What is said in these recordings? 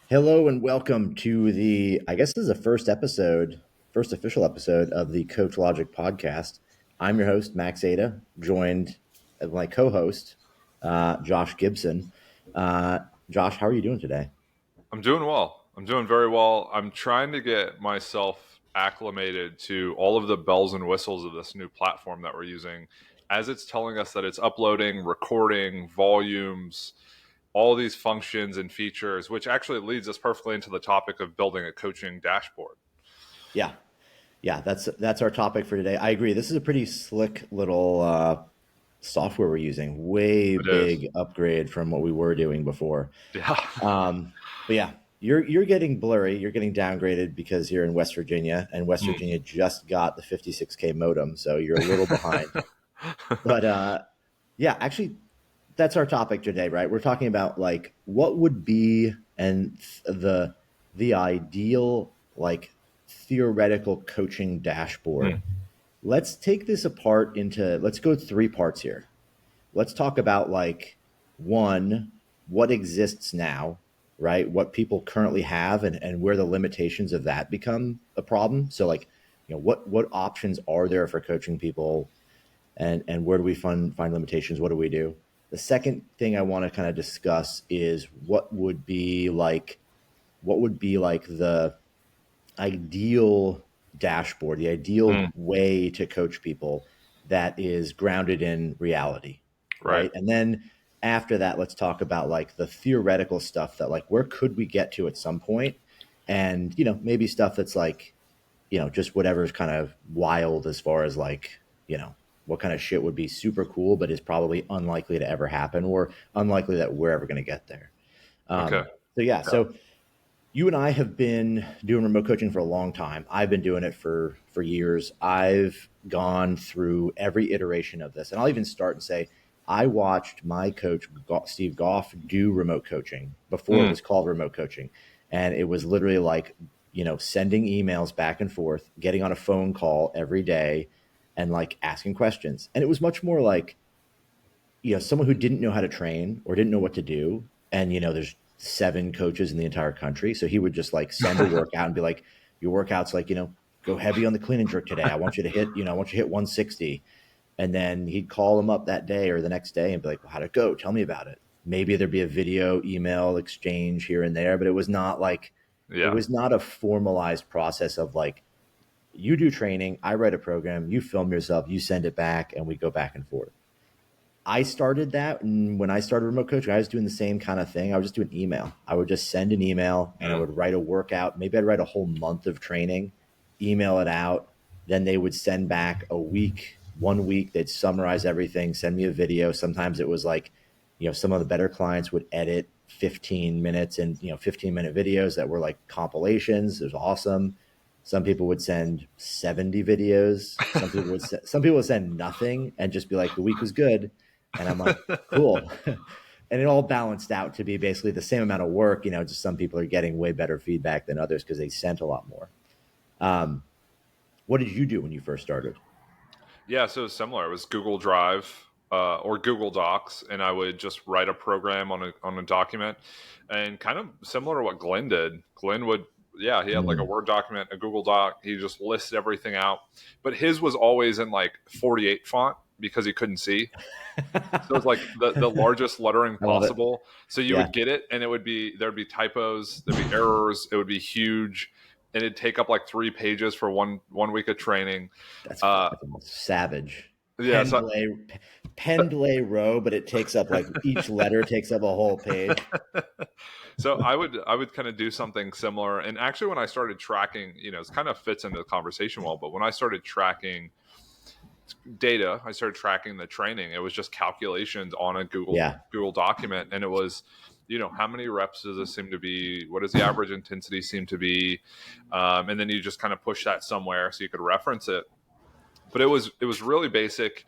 Hello and welcome to I guess this is the first official episode of the Coachlogik podcast. I'm your host, Max Ada, joined as my co-host, Josh Gibson. Uh, Josh, how are you doing today? I'm doing well. I'm doing very well. I'm trying to get myself acclimated to all of the bells and whistles of this new platform that we're using as it's telling us that it's uploading, recording, volumes, all these functions and features, which actually leads us perfectly into the topic of building a coaching dashboard. Yeah, yeah, that's our topic for today. I agree. This is a pretty slick little software we're using. Way It is. big upgrade from what we were doing before. Yeah. But yeah, you're getting blurry. You're getting downgraded because you're in West Virginia, and West Mm. Virginia just got the 56K modem, so you're a little behind. But yeah, actually, that's our topic today, right? We're talking about like what would be the ideal like theoretical coaching dashboard. Mm. Let's take this apart into let's go three parts here. Let's talk about like one, what exists now, right? What people currently have and where the limitations of that become a problem. So like, what options are there for coaching people and where do we find limitations? What do we do? The second thing I want to kind of discuss is what would be like the ideal dashboard, the ideal Mm. way to coach people that is grounded in reality, Right. right? And then after that, let's talk about like the theoretical stuff that like where could we get to at some point, and maybe stuff that's like just whatever's kind of wild as far as like what kind of shit would be super cool but is probably unlikely to ever happen or unlikely that we're ever going to get there. Okay. So yeah, Yeah. so you and I have been doing remote coaching for a long time. I've been doing it for years. I've gone through every iteration of this, and I'll even start and say I watched my coach Steve Goff do remote coaching before it Mm. was called remote coaching, and it was literally like sending emails back and forth, getting on a phone call every day, and like asking questions. And it was much more like someone who didn't know how to train or didn't know what to do. And, there's seven coaches in the entire country. So he would just like send a workout and be like, your workout's like, go heavy on the clean and jerk today. I want you to hit, I want you to hit 160. And then he'd call them up that day or the next day and be like, well, how'd it go? Tell me about it. Maybe there'd be a video, email exchange here and there, but it was not like, it Yeah. was not a formalized process of like, you do training, I write a program, you film yourself, you send it back, and we go back and forth. I started that, and when I started remote coaching, I was doing the same kind of thing. I was just doing email. I would just send an email and I Mm. would write a workout. Maybe I'd write a whole month of training, email it out. Then they would send back a week, 1 week. They'd summarize everything, send me a video. Sometimes it was like, some of the better clients would edit 15 minutes and 15-minute videos that were like compilations. It was awesome. Some people would send 70 videos. Some people would send nothing and just be like, the week was good. And I'm like, cool. And it all balanced out to be basically the same amount of work. Just some people are getting way better feedback than others because they sent a lot more. Um, what did you do when you first started? Yeah, so it's similar. It was Google Drive or Google Docs, and I would just write a program on a document, and kind of similar to what Glenn did. Glenn would, yeah, he had like a Mm. Word document, a Google Doc. He just listed everything out, but his was always in like 48 font because he couldn't see. So it's like the largest lettering I love it. possible. So you Yeah, would get it, and it would be there'd be typos, there'd be errors. It would be huge, and it'd take up like 3 pages for one week of training. that's Uh, fucking savage. yeah, Pen so delay, pen delay row, but it takes up like each letter takes up a whole page. so I would kind of do something similar. And actually, when I started tracking, it kind of fits into the conversation well. But when I started tracking data, I started tracking the training. It was just calculations on a Yeah, Google document, and it was, how many reps does this seem to be? What does the average intensity seem to be? And then you just kind of push that somewhere so you could reference it. But it was really basic.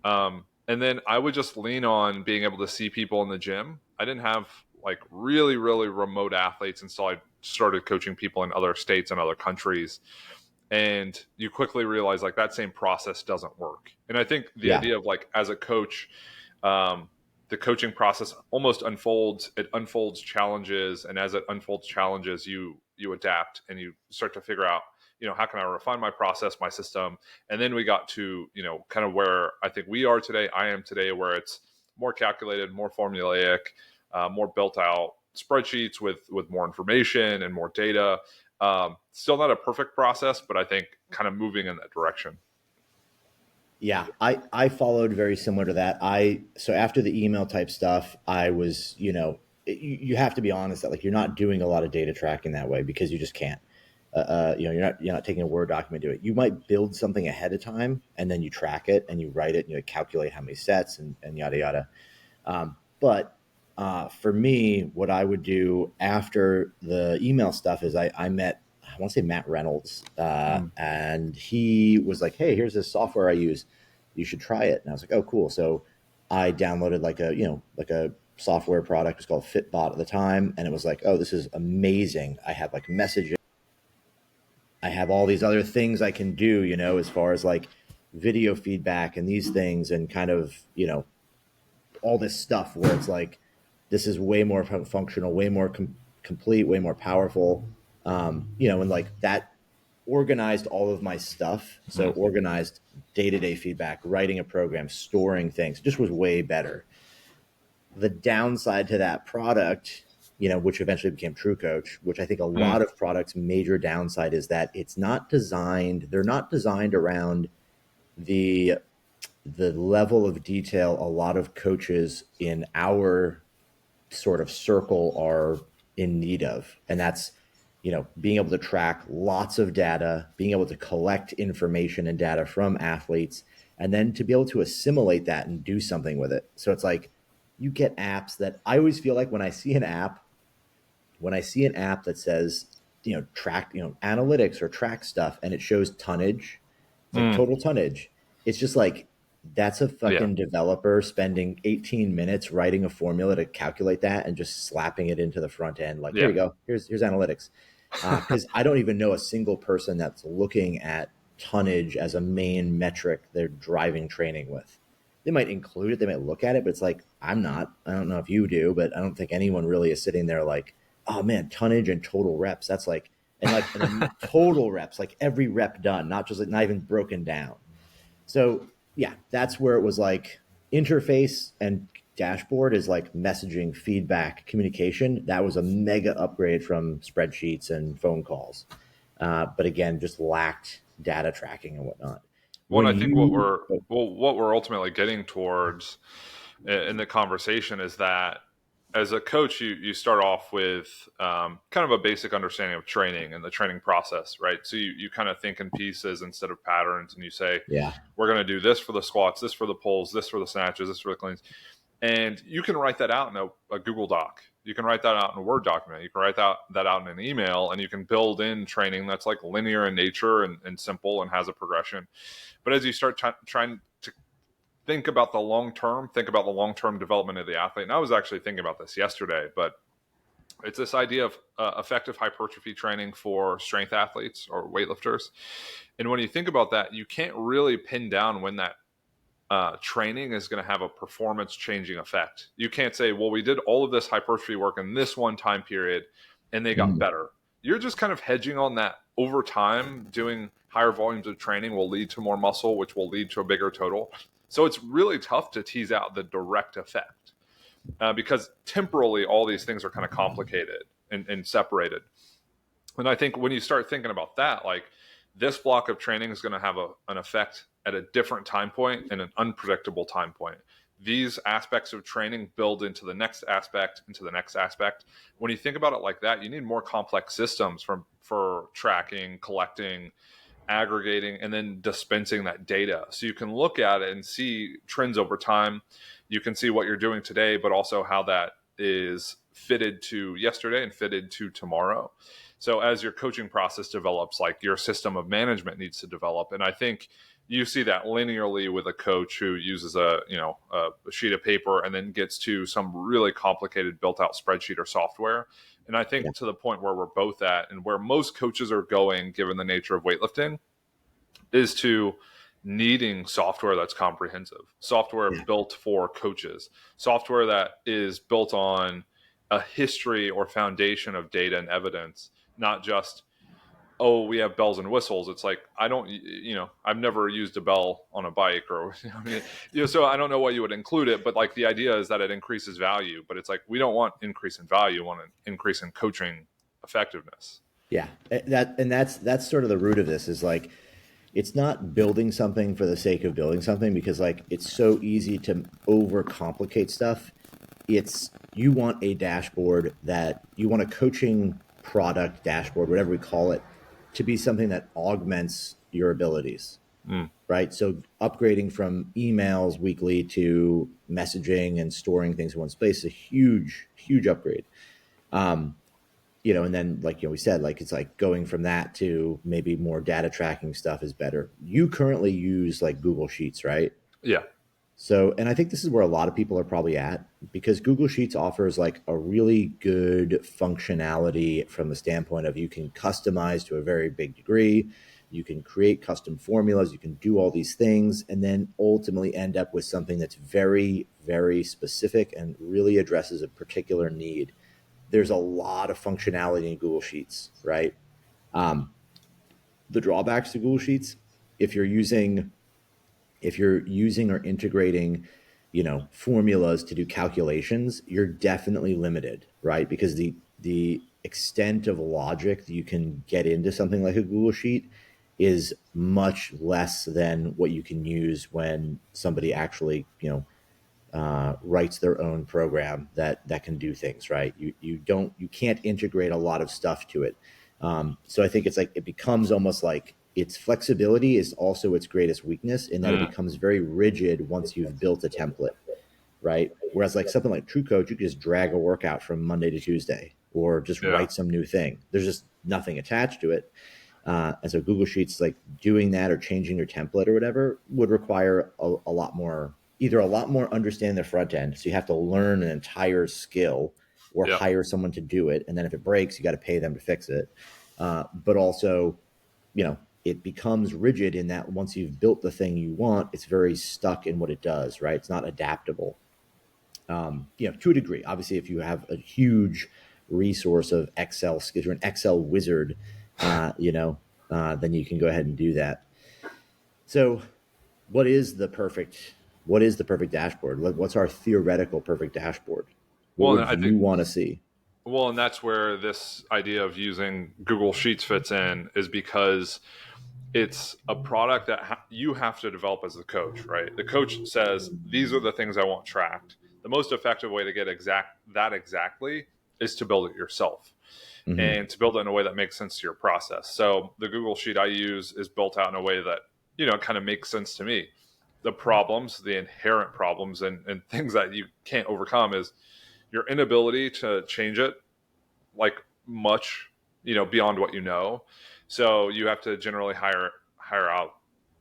And then I would just lean on being able to see people in the gym. I didn't have like really, really remote athletes until I started coaching people in other states and other countries. And you quickly realize like that same process doesn't work. And I think the yeah, idea of like as a coach, um, the coaching process almost unfolds. It unfolds challenges, and as it unfolds challenges, you adapt and you start to figure out, how can I refine my process, my system. And then we got to, kind of where I think I am today, where it's more calculated, more formulaic, more built out spreadsheets with more information and more data. Still not a perfect process, but I think kind of moving in that direction. Yeah, I followed very similar to that. So after the email type stuff, I was, you have to be honest that like you're not doing a lot of data tracking that way because you just can't. You're not taking a Word document to it. You might build something ahead of time and then you track it and you write it and you calculate how many sets and yada yada. But for me, what I would do after the email stuff is I met, I want to say Matt Reynolds, and he was like, "Hey, here's this software I use. You should try it." And I was like, "Oh, cool." So I downloaded like a software product. It's called Fitbot at the time, and it was like, "Oh, this is amazing." I have like messages. I have all these other things I can do, as far as like video feedback and these things, and kind of, all this stuff where it's like this is way more functional, way more complete, way more powerful, and like that organized all of my stuff. So organized day-to-day feedback, writing a program, storing things, just was way better. The downside to that product, which eventually became True Coach, which I think a lot of products' major downside is that they're not designed around the level of detail a lot of coaches in our sort of circle are in need of. And that's, being able to track lots of data, being able to collect information and data from athletes, and then to be able to assimilate that and do something with it. So it's like you get apps that I always feel like when I see an app that says, track, analytics or track stuff, and it shows tonnage, it's like total tonnage. It's just like, that's a fucking developer spending 18 minutes writing a formula to calculate that and just slapping it into the front end. Like, here you go. Here's analytics. Because I don't even know a single person that's looking at tonnage as a main metric they're driving training with. They might include it, they might look at it, but it's like, I don't know if you do, but I don't think anyone really is sitting there like, oh man, tonnage and total reps. That's like, and then total reps, like every rep done, not just like not even broken down. So yeah, that's where it was like interface and dashboard is like messaging, feedback, communication. That was a mega upgrade from spreadsheets and phone calls. But again, just lacked data tracking and whatnot. Well, and When I think what you, we're what we're ultimately getting towards in the conversation is that as a coach, you start off with kind of a basic understanding of training and the training process, right? So you kind of think in pieces instead of patterns, and you say, yeah, we're going to do this for the squats, this for the pulls, this for the snatches, this for the cleans. And you can write that out in a Google Doc. You can write that out in a Word document. You can write that out in an email, and you can build in training that's like linear in nature and simple and has a progression. But as you start trying to think about the long term development of the athlete, and I was actually thinking about this yesterday, but it's this idea of effective hypertrophy training for strength athletes or weightlifters. And when you think about that, you can't really pin down when that training is going to have a performance changing effect. You can't say, well, we did all of this hypertrophy work in this one time period and they got better. You're just kind of hedging on that over time. Doing higher volumes of training will lead to more muscle, which will lead to a bigger total. So it's really tough to tease out the direct effect because temporally all these things are kind of complicated and separated. And I think when you start thinking about that, like this block of training is going to have an effect at a different time point and an unpredictable time point. These aspects of training build into the next aspect, into the next aspect. When you think about it like that, you need more complex systems for tracking, collecting, aggregating, and then dispensing that data. So you can look at it and see trends over time. You can see what you're doing today, but also how that is fitted to yesterday and fitted to tomorrow. So as your coaching process develops, like your system of management needs to develop. And I think you see that linearly with a coach who uses a sheet of paper and then gets to some really complicated built out spreadsheet or software. And I think to the point where we're both at and where most coaches are going, given the nature of weightlifting, is to needing software that's comprehensive, software Yeah. built for coaches, software that is built on a history or foundation of data and evidence, not just, oh, we have bells and whistles. It's like, I don't, I've never used a bell on a bike or, so I don't know why you would include it, but like the idea is that it increases value, but it's like, we don't want increase in value, we want an increase in coaching effectiveness. Yeah. That's sort of the root of this is like, it's not building something for the sake of building something because like it's so easy to overcomplicate stuff. It's you want a dashboard that you want a coaching product dashboard, whatever we call it, to be something that augments your abilities, Mm, right? So upgrading from emails weekly to messaging and storing things in one space is a huge, huge upgrade. Um, and then like we said, like it's like going from that to maybe more data tracking stuff is better. You currently use like Google Sheets, right? yeah. So, and I think this is where a lot of people are probably at because Google Sheets offers like a really good functionality from the standpoint of you can customize to a very big degree. You can create custom formulas, you can do all these things, and then ultimately end up with something that's very, very specific and really addresses a particular need. There's a lot of functionality in Google Sheets, right? Um, the drawbacks to Google Sheets, if you're using or integrating formulas to do calculations, you're definitely limited, right? Because the extent of logic that you can get into something like a Google Sheet is much less than what you can use when somebody actually writes their own program that can do things, right. You can't integrate a lot of stuff to it. So I think it's like it becomes almost like its flexibility is also its greatest weakness in that it Mm, becomes very rigid once you've built a template, right? Whereas like something like True Coach, you can just drag a workout from Monday to Tuesday or just yeah. write some new thing. There's just nothing attached to it. And so Google Sheets, like doing that or changing your template or whatever, would require a lot more, either a lot more understanding the front end. So you have to learn an entire skill or Yeah. hire someone to do it. And then if it breaks, you got to pay them to fix it. But also, it becomes rigid in that once you've built the thing you want, it's very stuck in what it does, right? It's not adaptable. To a degree. Obviously, if you have a huge resource of Excel skills, you're an Excel wizard, then you can go ahead and do that. So, what is the perfect dashboard? What's our theoretical perfect dashboard? What Well, and would I think, you want to see? well, and that's where this idea of using Google Sheets fits in, is because it's a product that you have to develop as the coach, right? The coach says, these are the things I want tracked. The most effective way to get exactly is to build it yourself Mm-hmm. and to build it in a way that makes sense to your process. So the Google Sheet I use is built out in a way that, kind of makes sense to me. The problems, the inherent problems and things that you can't overcome is your inability to change it like much, beyond what you know. So you have to generally hire out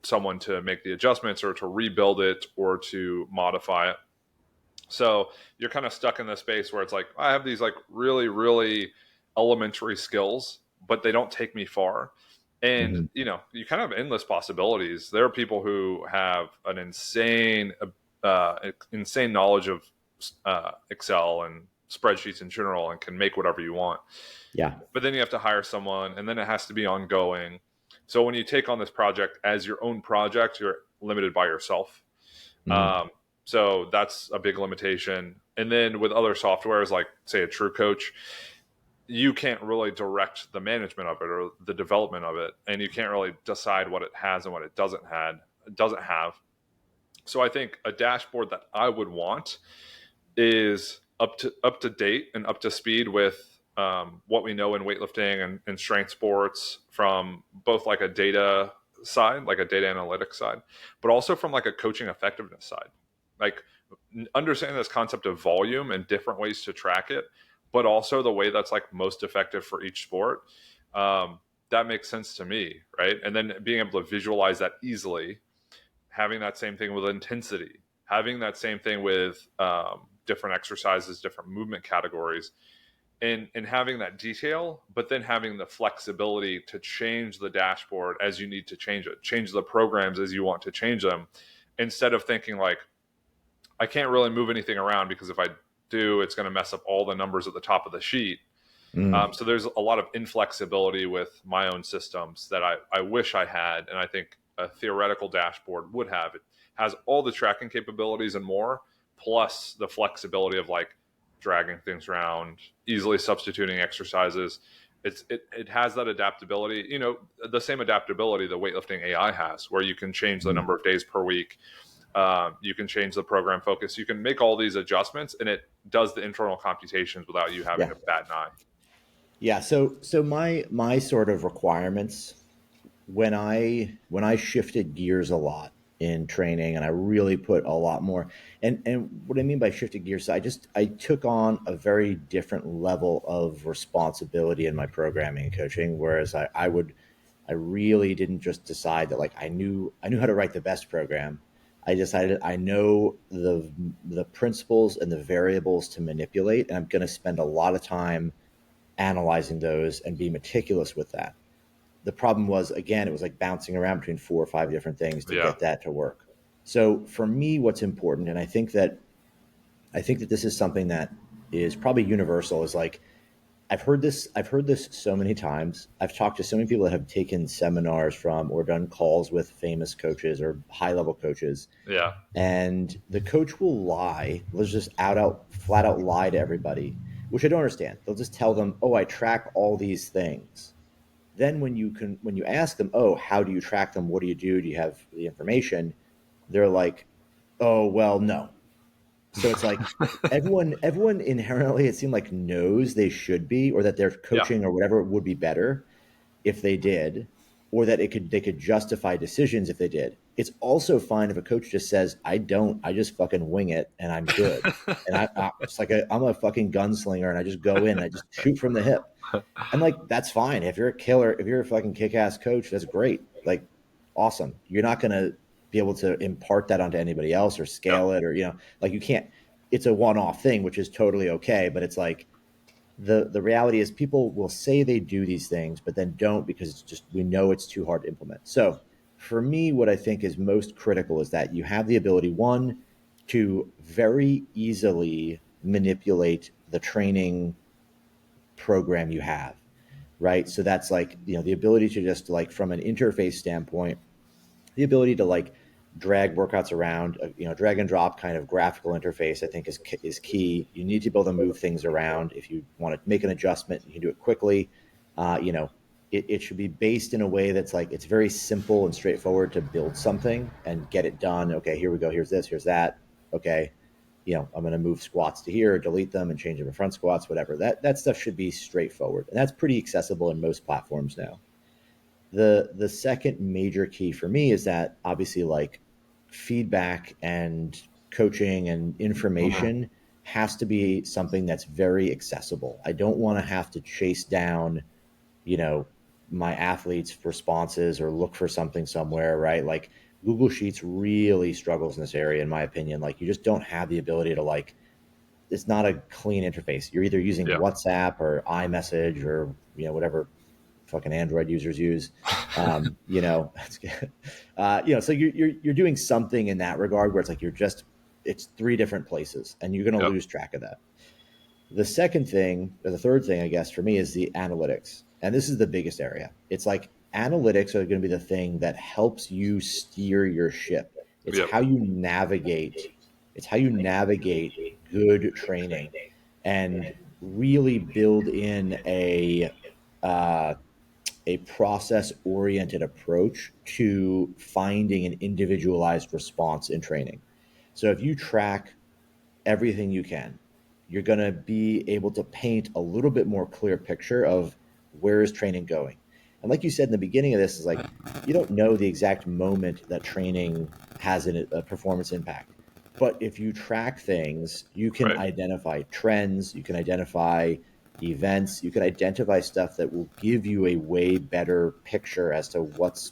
someone to make the adjustments or to rebuild it or to modify it. So you're kind of stuck in this space where it's like, I have these like really, really elementary skills, but they don't take me far. And, Mm-hmm. you kind of have endless possibilities. There are people who have an insane knowledge of Excel and spreadsheets in general and can make whatever you want. Yeah. But then you have to hire someone and then it has to be ongoing. So when you take on this project as your own project, you're limited by yourself. Mm-hmm. Um, so that's a big limitation. And then with other softwares, like say a True Coach, you can't really direct the management of it or the development of it, and you can't really decide what it has and what it doesn't have. So I think a dashboard that I would want is up to date and up to speed with what we know in weightlifting and strength sports from both like a data side, like a data analytics side, but also from like a coaching effectiveness side. Like understanding this concept of volume and different ways to track it, but also the way that's like most effective for each sport. Um, that makes sense to me, right? And then being able to visualize that easily, having that same thing with intensity, having that same thing with different exercises, different movement categories. and having that detail, but then having the flexibility to change the dashboard as you need to change it, change the programs as you want to change them, instead of thinking like, I can't really move anything around because if I do, it's going to mess up all the numbers at the top of the sheet. Mm, So there's a lot of inflexibility with my own systems that I wish I had, and I think a theoretical dashboard would have. It has all the tracking capabilities and more, plus the flexibility of like dragging things around, easily substituting exercises. It has that adaptability, the same adaptability the weightlifting AI has, where you can change the mm. number of days per week. You can change the program focus. You can make all these adjustments, and it does the internal computations without you having Yeah. to bat an eye. Yeah. So my sort of requirements when I shifted gears a lot in training and I really put a lot more, and what I mean by shifted gears, I took on a very different level of responsibility in my programming and coaching. Whereas I really didn't just decide that like I knew how to write the best program. I decided I know the principles and the variables to manipulate, and I'm going to spend a lot of time analyzing those and be meticulous with that. The problem was, again, it was like bouncing around between 4 or 5 different things to Yeah, get that to work. So for me, what's important, and I think that this is something that is probably universal, is like I've heard this so many times. I've talked to so many people that have taken seminars from or done calls with famous coaches or high level coaches, yeah, and the coach will lie. Let's just flat out lie to everybody, which I don't understand. They'll just tell them, "Oh, I track all these things." Then when you ask them, "Oh, how do you track them? What do you do? Do you have the information?" They're like, "Oh, well, no." So it's like everyone inherently, it seemed like, knows they should be, or that their yeah, coaching or whatever would be better if they did, or that they could justify decisions if they did. It's also fine if a coach just says, "I don't. I just fucking wing it and I'm good." And it's like I'm a fucking gunslinger and I just go in and I just shoot from the hip. And like that's fine. If you're a killer, if you're a fucking kick-ass coach, that's great. Like awesome. You're not gonna be able to impart that onto anybody else or yeah, scale it, or like you can't. It's a one-off thing, which is totally okay. But it's like the reality is people will say they do these things, but then don't, because it's just we know it's too hard to implement. So for me, what I think is most critical is that you have the ability, one, to very easily manipulate the training program you have, right? So that's like, the ability to just like from an interface standpoint, the ability to like drag workouts around, drag and drop kind of graphical interface, I think is key. You need to be able to move things around. If you want to make an adjustment, you can do it quickly. It should be based in a way that's like it's very simple and straightforward to build something and get it done. Okay, here we go. Here's this. Here's that. Okay, I'm going to move squats to here, delete them, and change them to front squats, whatever. That stuff should be straightforward, and that's pretty accessible in most platforms now. The second major key for me is that obviously like feedback and coaching and Mhm. information has to be something that's very accessible. I don't want to have to chase down, you know, my athletes' responses or look for something somewhere, right? Like Google Sheets really struggles in this area, in my opinion. Like you just don't have the ability to like, it's not a clean interface. You're either using yeah, WhatsApp or iMessage or, whatever fucking Android users use. So you're doing something in that regard where it's like it's three different places and you're going to yeah, lose track of that. The second thing, or the third thing, I guess, for me is the analytics. And this is the biggest area. It's like analytics are going to be the thing that helps you steer your ship. It's yep, how you navigate. It's how you navigate good training and really build in uh, a process oriented approach to finding an individualized response in training. So if you track everything you can, you're going to be able to paint a little bit more clear picture of where is training going. And like you said in the beginning of this, is like you don't know the exact moment that training has a performance impact. But if you track things, you can right. identify trends, you can identify events, you can identify stuff that will give you a way better picture as to what's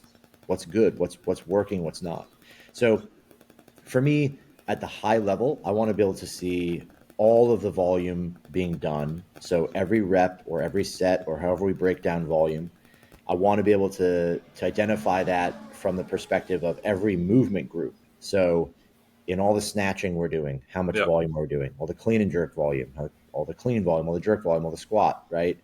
good, what's working, what's not. So for me, at the high level, I want to be able to see all of the volume being done. So every rep or every set or however we break down volume, I want to be able to identify that from the perspective of every movement group. So in all the snatching we're doing, how much Yeah. volume we're doing, all the clean and jerk volume, all the clean volume, all the jerk volume, all the squat, right?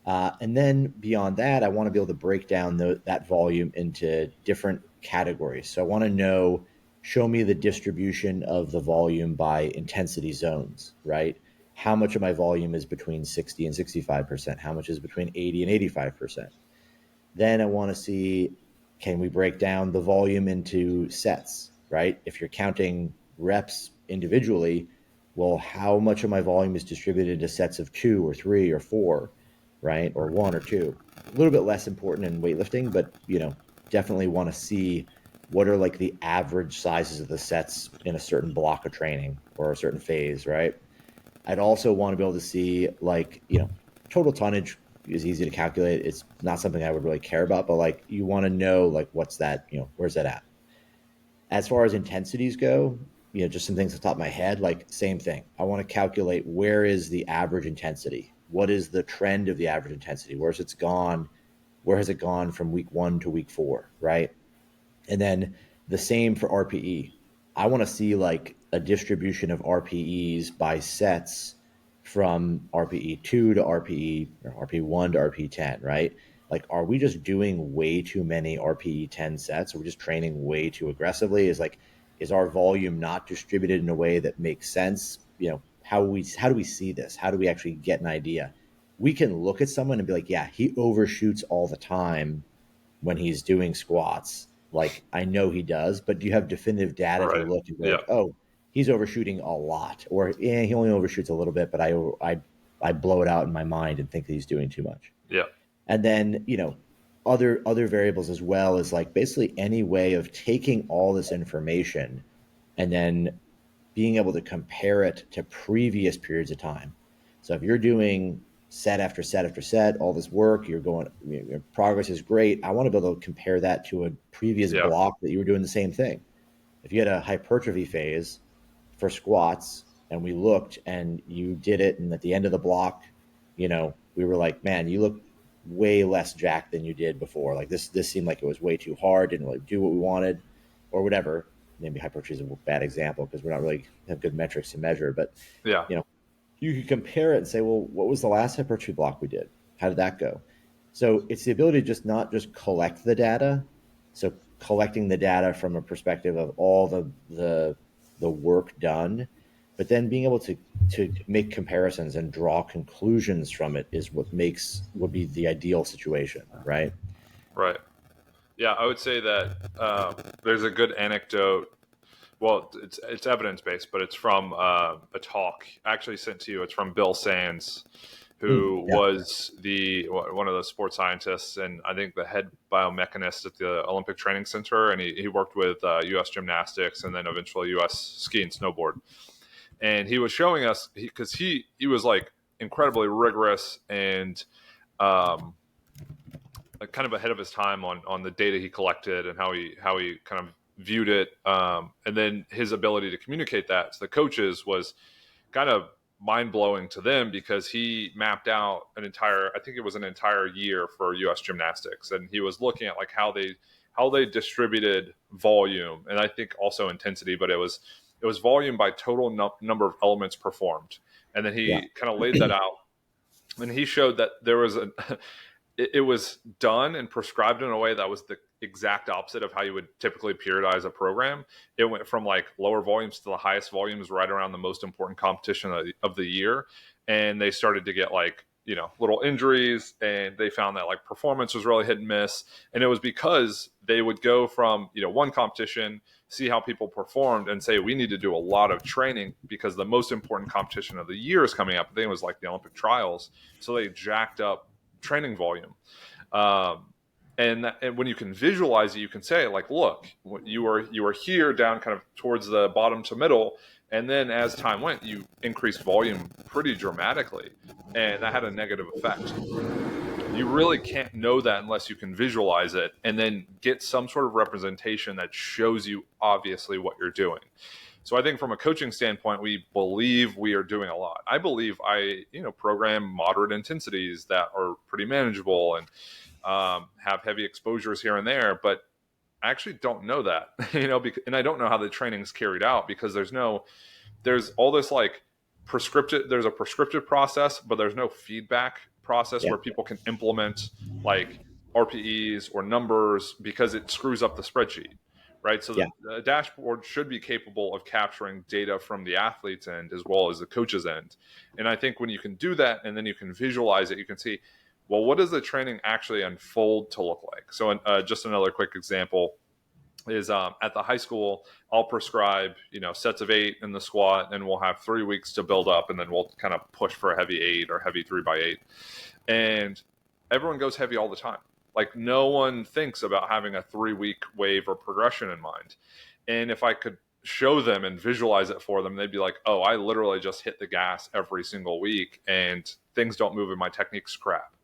And then beyond that, I want to be able to break down that volume into different categories. So I want to know, show me the distribution of the volume by intensity zones, right? How much of my volume is between 60 and 65%? How much is between 80 and 85%? Then I want to see, can we break down the volume into sets, right? If you're counting reps individually, well, how much of my volume is distributed into sets of 2 or 3 or 4, right? Or one or two. A little bit less important in weightlifting, but definitely want to see what are like the average sizes of the sets in a certain block of training or a certain phase, right? I'd also want to be able to see like, total tonnage is easy to calculate. It's not something I would really care about, but like you want to know like what's that, where's that at? As far as intensities go, just some things off the top of my head, like same thing. I want to calculate where is the average intensity? What is the trend of the average intensity? Where's it's gone? Where has it gone from week 1 to week 4, right? And then the same for RPE. I want to see like a distribution of RPEs by sets from RPE 2 to RPE or RPE 1 to RPE 10, right? Like, are we just doing way too many RPE 10 sets? Are we just training way too aggressively? Is our volume not distributed in a way that makes sense? How do we see this? How do we actually get an idea? We can look at someone and be like, yeah, he overshoots all the time when he's doing squats. Like I know he does, but do you have definitive data to Right. look and be Yeah. like, oh, he's overshooting a lot, or he only overshoots a little bit, but I blow it out in my mind and think that he's doing too much. Yeah. And then other variables as well is like basically any way of taking all this information and then being able to compare it to previous periods of time. So if you're doing set after set after set, all this work, your progress is great. I want to be able to compare that to a previous Yeah. block that you were doing the same thing. If you had a hypertrophy phase for squats and we looked and you did it, and at the end of the block, we were like, man, you look way less jacked than you did before. Like this seemed like it was way too hard, didn't really do what we wanted, or whatever. Maybe hypertrophy is a bad example because we're not really have good metrics to measure, but Yeah. you know, you could compare it and say, well, what was the last hypertrophy block we did? How did that go? So it's the ability to just not just collect the data. So collecting the data from a perspective of all the work done, but then being able to make comparisons and draw conclusions from it is would be the ideal situation, right? Right. Yeah. I would say that there's a good anecdote. Well, it's evidence based, but it's from a talk actually sent to you. It's from Bill Sands, who Yeah, was one of the sports scientists and I think the head biomechanist at the Olympic Training Center, and he worked with U.S. gymnastics and then eventually U.S. ski and snowboard. And he was showing us because he was like incredibly rigorous and um, like kind of ahead of his time on the data he collected and how he kind of viewed it, and then his ability to communicate that to the coaches was kind of mind blowing to them because he mapped out I think it was an entire year for U.S. gymnastics, and he was looking at like how they distributed volume and I think also intensity, but it was volume by total number of elements performed, and then yeah, he kind of laid that out, and he showed that there was a it was done and prescribed in a way that was the exact opposite of how you would typically periodize a program. It went from like lower volumes to the highest volumes right around the most important competition of the year. And they started to get like, little injuries, and they found that like performance was really hit and miss. And it was because they would go from, one competition, see how people performed and say, we need to do a lot of training because the most important competition of the year is coming up. I think it was like the Olympic trials. So they jacked up training volume. Um, and when you can visualize it, you can say like, look, you were here down kind of towards the bottom to middle, and then as time went, you increased volume pretty dramatically, and that had a negative effect. You really can't know that unless you can visualize it and then get some sort of representation that shows you obviously what you're doing. So I think from a coaching standpoint, we believe we are doing a lot. I believe I, program moderate intensities that are pretty manageable and have heavy exposures here and there, but I actually don't know that, and I don't know how the training is carried out because there's all this like there's a prescriptive process, but there's no feedback process Yeah. where people can implement like RPEs or numbers because it screws up the spreadsheet, right? So Yeah. the dashboard should be capable of capturing data from the athlete's end as well as the coach's end. And I think when you can do that and then you can visualize it, you can see, well, what does the training actually unfold to look like? So just another quick example is at the high school, I'll prescribe, sets of 8 in the squat, and we'll have 3 weeks to build up, and then we'll kind of push for a heavy 8 or heavy 3x8. And everyone goes heavy all the time. Like no one thinks about having a 3-week wave or progression in mind. And if I could show them and visualize it for them, they'd be like, oh, I literally just hit the gas every single week and things don't move and my technique's crap.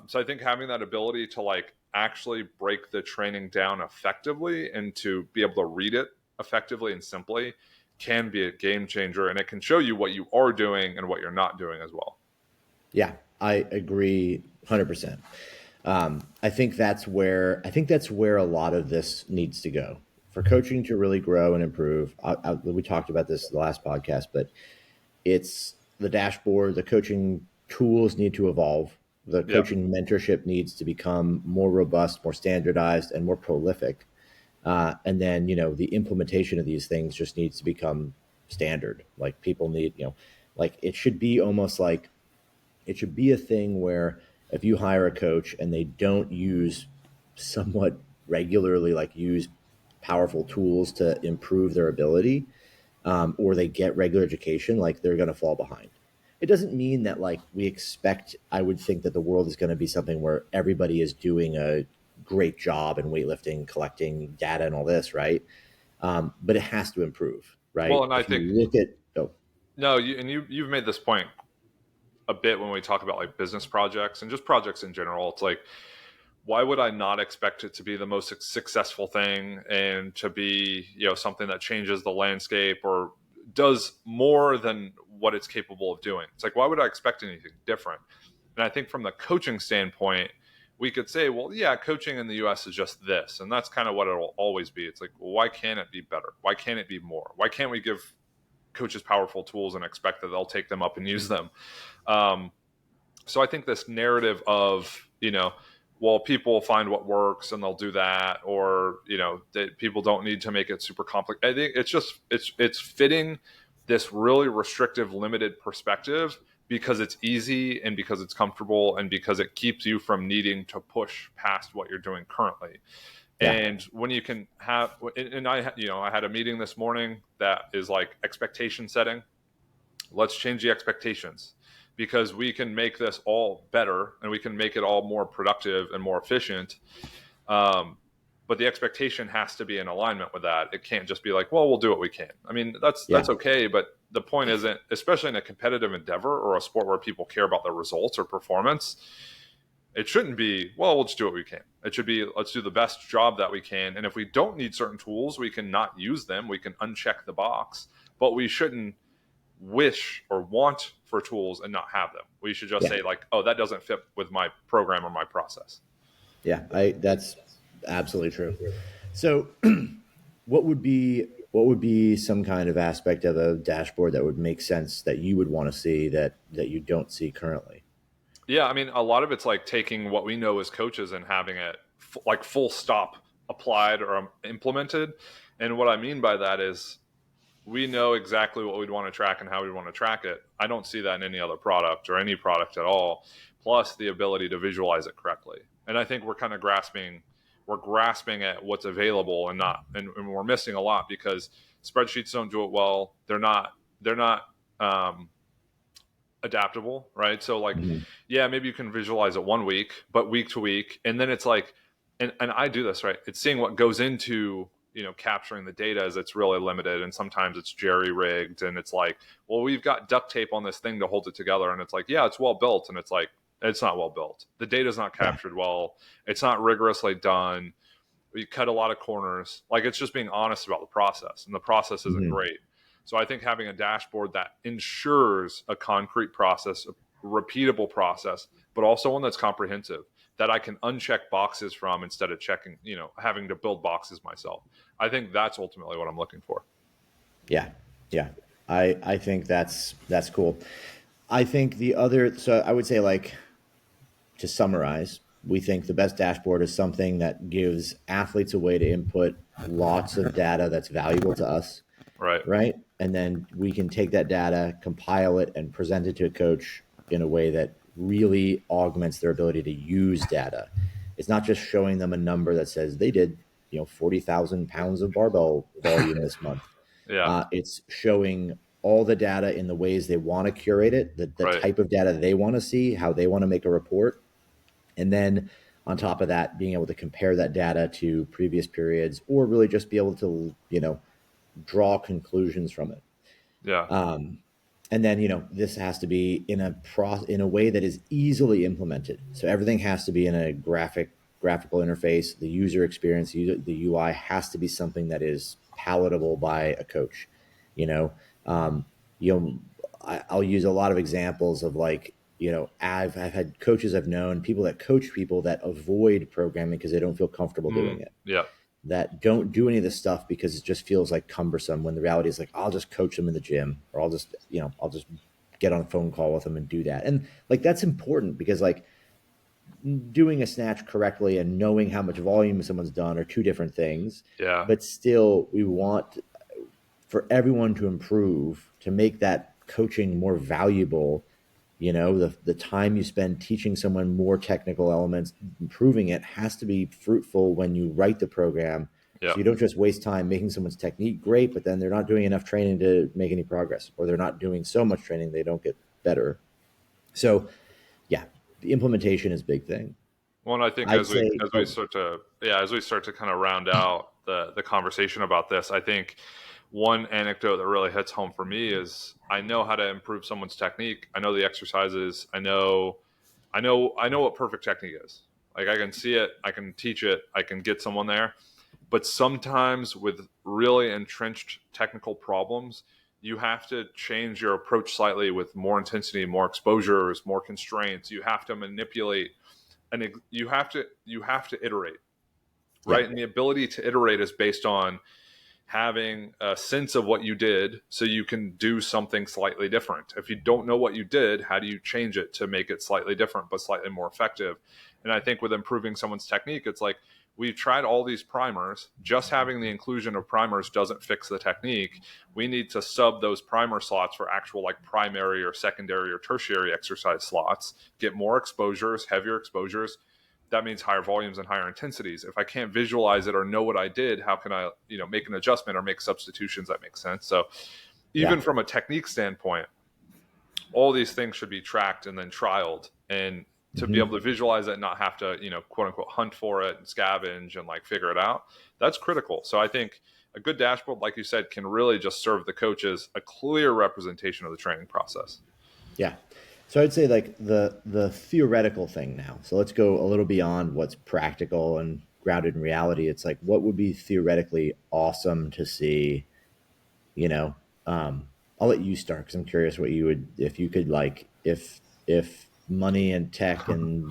So I think having that ability to like actually break the training down effectively and to be able to read it effectively and simply can be a game changer, and it can show you what you are doing and what you're not doing as well. Yeah, I agree 100%. I think that's where a lot of this needs to go for coaching to really grow and improve. We talked about this in the last podcast, but it's the dashboard, the coaching tools need to evolve. The Yeah. coaching mentorship needs to become more robust, more standardized, and more prolific. And then, the implementation of these things just needs to become standard. Like people need, like it should be almost like it should be a thing where if you hire a coach and they don't use somewhat regularly, like use powerful tools to improve their ability, or they get regular education, like they're going to fall behind. It doesn't mean that like we expect, I would think that the world is going to be something where everybody is doing a great job in weightlifting, collecting data and all this, right? But it has to improve, Well, right? and I If you think look at, oh, no, you've made this point a bit when we talk about like business projects and just projects in general. It's like, why would I not expect it to be the most successful thing and to be, something that changes the landscape or does more than what it's capable of doing? It's like, why would I expect anything different? And I think from the coaching standpoint, we could say, well, yeah, coaching in the US is just this. And that's kind of what it'll always be. It's like, well, why can't it be better? Why can't it be more? Why can't we give coaches powerful tools and expect that they'll take them up and use them? Um, so I think this narrative of, well, people find what works and they'll do that, or, that people don't need to make it super complicated. I think it's fitting this really restrictive, limited perspective because it's easy and because it's comfortable and because it keeps you from needing to push past what you're doing currently. yeah, And when you can have, and I had a meeting this morning that is like expectation setting. Let's change the expectations because we can make this all better and we can make it all more productive and more efficient. But the expectation has to be in alignment with that. It can't just be like, well, we'll do what we can. I mean, that's yeah, okay, but the point isn't, especially in a competitive endeavor or a sport where people care about the results or performance, it shouldn't be, well, we'll just do what we can. It should be, let's do the best job that we can. And if we don't need certain tools, we can not use them. We can uncheck the box, but we shouldn't wish or want for tools and not have them. We should just yeah, say like, oh, that doesn't fit with my program or my process. yeah. That's absolutely true. So, what would be some kind of aspect of a dashboard that would make sense that you would want to see that you don't see currently? Yeah, I mean, a lot of it's like taking what we know as coaches and having it like full stop applied or implemented. And what I mean by that is we know exactly what we'd want to track and how we'd want to track it. I don't see that in any other product or any product at all, plus the ability to visualize it correctly. And I think we're kind of grasping at what's available and not, and we're missing a lot because spreadsheets don't do it well. They're not adaptable, right? So like, Mm-hmm. yeah, maybe you can visualize it 1 week, but week to week. And then it's like, and I do this, right? It's seeing what goes into, capturing the data as it's really limited. And sometimes it's jerry rigged and it's like, well, we've got duct tape on this thing to hold it together. And it's like, yeah, it's well built. And it's like, it's not well built. The data's not Yeah, captured well. It's not rigorously done. you cut a lot of corners. Like, it's just being honest about the process, and the process isn't Mhm. great. So I think having a dashboard that ensures a concrete process, a repeatable process, but also one that's comprehensive, that I can uncheck boxes from instead of checking, having to build boxes myself. I think that's ultimately what I'm looking for. Yeah, yeah. I think that's cool. I think the other, so I would say, like, to summarize, we think the best dashboard is something that gives athletes a way to input lots of data that's valuable to us, Right. right? And then we can take that data, compile it, and present it to a coach in a way that really augments their ability to use data. It's not just showing them a number that says they did, 40,000 pounds of barbell volume this month. Yeah. It's showing all the data in the ways they want to curate it, the Right. type of data they want to see, how they want to make a report. And then on top of that, being able to compare that data to previous periods, or really just be able to, draw conclusions from it. Yeah. Um, and then, this has to be in a way that is easily implemented. So everything has to be in a graphical interface. The user experience, the UI has to be something that is palatable by a coach. You know, um, you know, I'll use a lot of examples of, like, I've had coaches I've known, people that coach people that avoid programming because they don't feel comfortable doing it, Yeah. that don't do any of this stuff because it just feels like cumbersome, when the reality is, like, I'll just coach them in the gym, or I'll just get on a phone call with them and do that. And, like, that's important because, like, doing a snatch correctly and knowing how much volume someone's done are two different things. Yeah. But still, we want for everyone to improve, to make that coaching more valuable. The time you spend teaching someone more technical elements, improving it, has to be fruitful when you write the program. Yeah. So you don't just waste time making someone's technique great, but then they're not doing enough training to make any progress, or they're not doing so much training they don't get better. So yeah, the implementation is a big thing. Well, and I think I'd say, oh, as we start to kind of round out the conversation about this, I think one anecdote that really hits home for me is I know how to improve someone's technique. I know the exercises. I know what perfect technique is. Like, I can see it, I can teach it, I can get someone there. But sometimes with really entrenched technical problems, you have to change your approach slightly with more intensity, more exposures, more constraints. You have to manipulate, and you have to iterate, yeah, right? And the ability to iterate is based on having a sense of what you did so you can do something slightly different. If you don't know what you did, how do you change it to make it slightly different but slightly more effective? And I think with improving someone's technique, it's like, we've tried all these primers. Just having the inclusion of primers doesn't fix the technique. We need to sub those primer slots for actual, like, primary or secondary or tertiary exercise slots, get more exposures, heavier exposures. That means higher volumes and higher intensities. If I can't visualize it or know what I did, how can I, make an adjustment or make substitutions that make sense? So yeah. even from a technique standpoint, all these things should be tracked and then trialed. And to be able Hmm. to visualize it and not have to, quote unquote, hunt for it and scavenge and, like, figure it out, that's critical. So I think a good dashboard, like you said, can really just serve the coaches a clear representation of the training process. Yeah. So I'd say, like, the theoretical thing now. So let's go a little beyond what's practical and grounded in reality. It's like, what would be theoretically awesome to see, you know? I'll let you start because I'm curious what you would, if you could, like, if money and tech and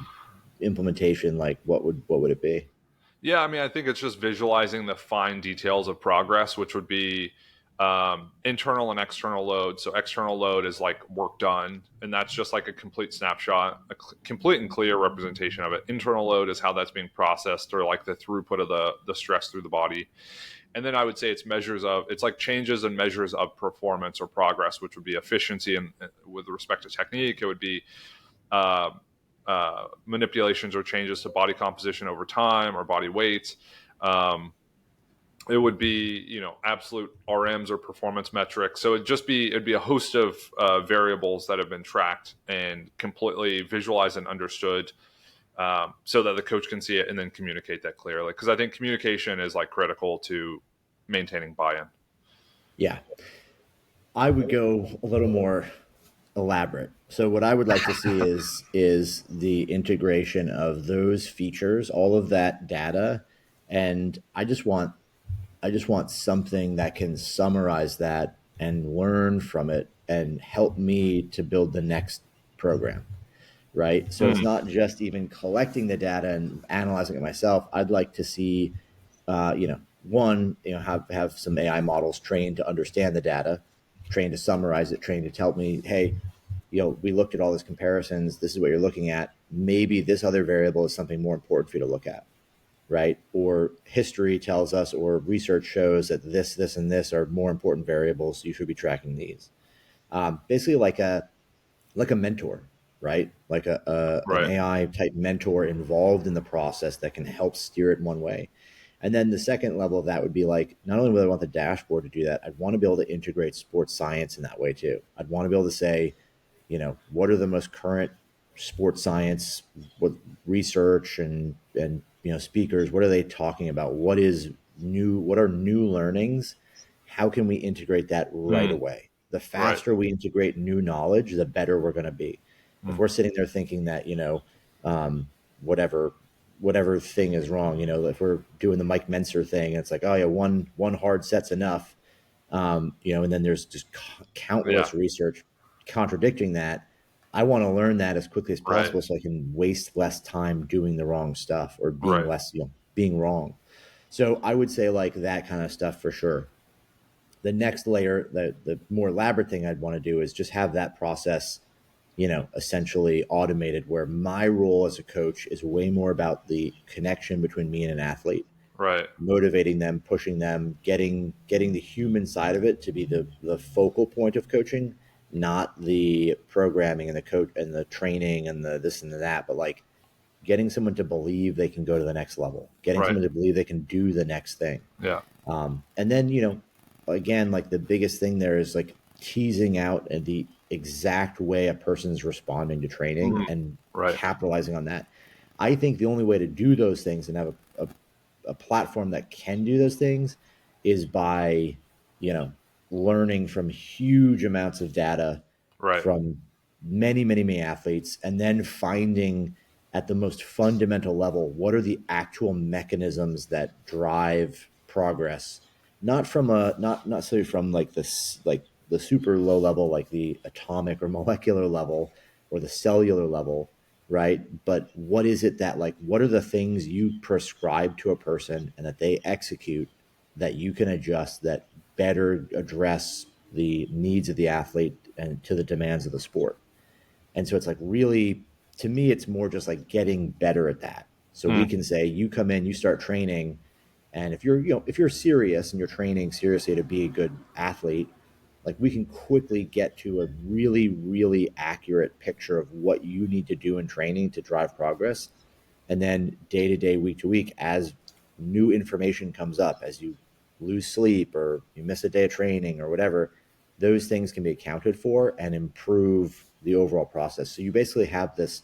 implementation, like, what would it be? Yeah, I mean, I think it's just visualizing the fine details of progress, which would be internal and external load. So external load is like work done, and that's just like a complete snapshot, complete and clear representation of it. Internal load is how that's being processed, or like the throughput of the stress through the body. And then I would say it's like changes and measures of performance or progress, which would be efficiency, and with respect to technique, it would be uh, manipulations or changes to body composition over time or body weight. Um, it would be, absolute RMs or performance metrics. So it'd be a host of variables that have been tracked and completely visualized and understood, so that the coach can see it and then communicate that clearly. Because I think communication is, like, critical to maintaining buy-in. Yeah. I would go a little more elaborate. So what I would like to see is the integration of those features, all of that data, And I just want something that can summarize that and learn from it and help me to build the next program, right? So it's Mm, not just even collecting the data and analyzing it myself. I'd like to see, one, have some AI models trained to understand the data, trained to summarize it, trained to tell me, hey, we looked at all these comparisons. This is what you're looking at. Maybe this other variable is something more important for you to look at, right? Or history tells us, or research shows that this, and this are more important variables. So you should be tracking these. Basically, like a mentor, right? Like an right. AI type mentor involved in the process that can help steer it in one way. And then the second level of that would be like, not only would I want the dashboard to do that, I'd want to be able to integrate sports science in that way too. I'd want to be able to say, what are the most current sports science, what research and speakers, what are they talking about? What is new? What are new learnings? How can we integrate that right Mm, away? The right. faster we integrate new knowledge, the better we're going to be. If Mm, we're sitting there thinking that, um, whatever whatever thing is wrong, if we're doing the Mike Menser thing, it's like, oh yeah, one hard set's enough, and then there's just yeah. countless research contradicting that. I want to learn that as quickly as Right. possible so I can waste less time doing the wrong stuff or being Right. less, being wrong. So I would say like that kind of stuff for sure. The next layer, the more elaborate thing I'd want to do is just have that process, essentially automated, where my role as a coach is way more about the connection between me and an athlete, Right. motivating them, pushing them, getting the human side of it to be the focal point of coaching, not the programming and the coach and the training and the this and the that, but like getting someone to believe they can go to the next level, getting Right. someone to believe they can do the next thing. Yeah. And then, again, like the biggest thing there is like teasing out the exact way a person's responding to training Mm, and right. capitalizing on that. I think the only way to do those things and have a platform that can do those things is by, you know, learning from huge amounts of data Right. from many, many, many athletes, and then finding at the most fundamental level what are the actual mechanisms that drive progress, not from not necessarily from like this like the super low level, like the atomic or molecular level or the cellular level, right? But what is it that, like, what are the things you prescribe to a person and that they execute that you can adjust that better address the needs of the athlete and to the demands of the sport? And so it's like, really, to me, it's more just like getting better at that. So we Mm, can say, you come in, you start training, and if you're serious and you're training seriously to be a good athlete, like we can quickly get to a really, really accurate picture of what you need to do in training to drive progress. And then day to day, week to week, as new information comes up, as you lose sleep or you miss a day of training or whatever, those things can be accounted for and improve the overall process. So you basically have this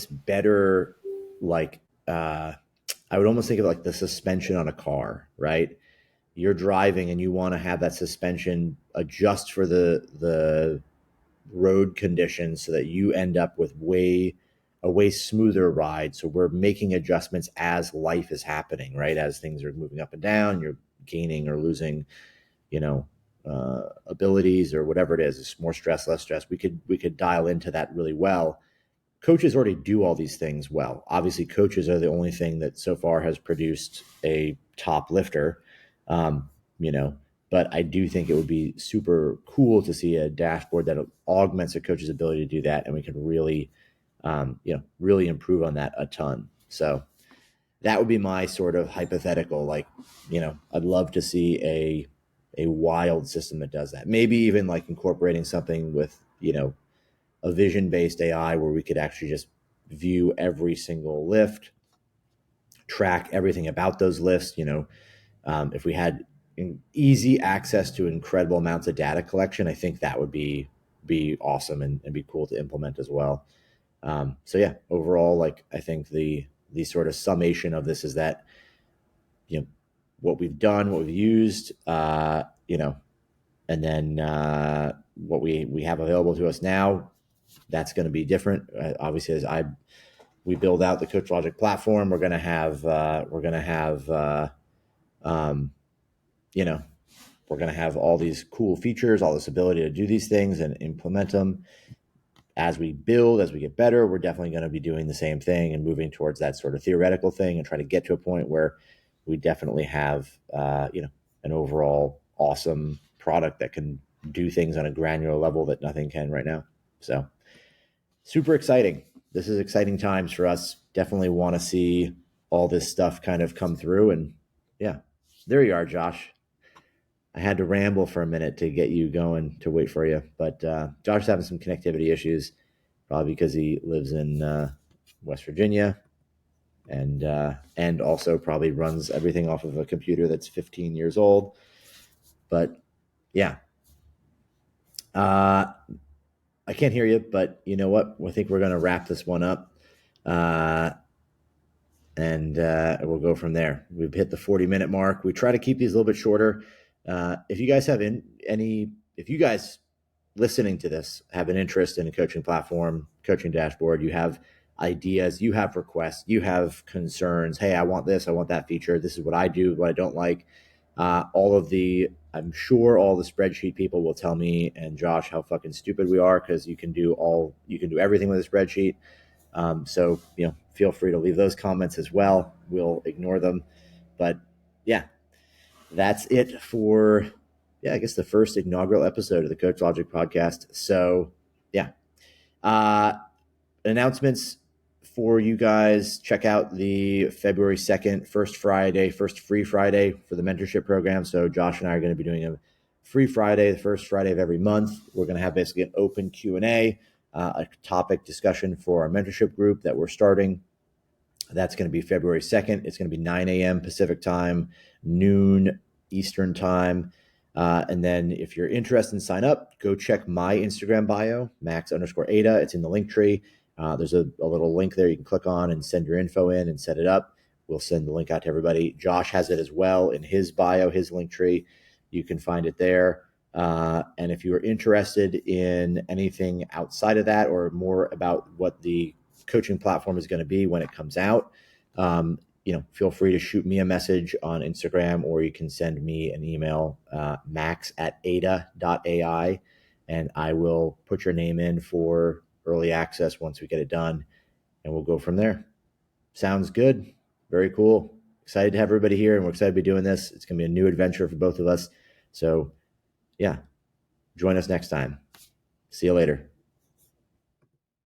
better, like, I would almost think of like the suspension on a car, right? You're driving and you want to have that suspension adjust for the road conditions so that you end up with a way smoother ride. So we're making adjustments as life is happening, right? As things are moving up and down, you're gaining or losing, you know, abilities or whatever it is. It's more stress, less stress. We could dial into that really well. Coaches already do all these things well. Obviously, coaches are the only thing that so far has produced a top lifter. Um, you know, but I do think it would be super cool to see a dashboard that augments a coach's ability to do that, and we can really, really improve on that a ton. So that would be my sort of hypothetical. Like, I'd love to see a wild system that does that. Maybe even like incorporating something with, a vision based AI where we could actually just view every single lift, track everything about those lifts. If we had easy access to incredible amounts of data collection, I think that would be awesome and be cool to implement as well. So yeah, overall, like I think the sort of summation of this is that, what we've done, what we've used, and then what we have available to us now, that's going to be different. Obviously, as I we build out the Coachlogik platform, we're going to have you know, we're going to have all these cool features, all this ability to do these things and implement them. As we build, as we get better, we're definitely going to be doing the same thing and moving towards that sort of theoretical thing and try to get to a point where we definitely have, an overall awesome product that can do things on a granular level that nothing can right now. So super exciting. This is exciting times for us. Definitely want to see all this stuff kind of come through. And yeah, there you are, Josh. I had to ramble for a minute to get you going to wait for you, but Josh is having some connectivity issues, probably because he lives in West Virginia, and also probably runs everything off of a computer that's 15 years old. But yeah, I can't hear you, but you know what? I think we're going to wrap this one up, and we'll go from there. We've hit the 40-minute mark. We try to keep these a little bit shorter. If you guys have if you guys listening to this have an interest in a coaching platform, coaching dashboard, you have ideas, you have requests, you have concerns. Hey, I want this, I want that feature. This is what I do, what I don't like. I'm sure all the spreadsheet people will tell me and Josh how fucking stupid we are, because you can do everything with a spreadsheet. So, feel free to leave those comments as well. We'll ignore them. But yeah, that's it for, I guess the first inaugural episode of the Coachlogik podcast. So yeah, announcements for you guys. Check out the February 2nd, first free Friday for the mentorship program. So Josh and I are going to be doing a free Friday, the first Friday of every month. We're going to have basically an open Q&A, a topic discussion for our mentorship group that we're starting. That's going to be February 2nd. It's going to be 9 a.m. Pacific time, noon Eastern time. And then if you're interested in sign up, go check my Instagram bio, max_Ada. It's in the link tree. There's a little link there you can click on and send your info in and set it up. We'll send the link out to everybody. Josh has it as well in his bio, his link tree. You can find it there. And if you are interested in anything outside of that, or more about what the coaching platform is going to be when it comes out, feel free to shoot me a message on Instagram, or you can send me an email, max@ada.ai, and I will put your name in for early access once we get it done, and we'll go from there. Sounds good. Very cool. Excited to have everybody here, and we're excited to be doing this. It's going to be a new adventure for both of us. So yeah, join us next time. See you later.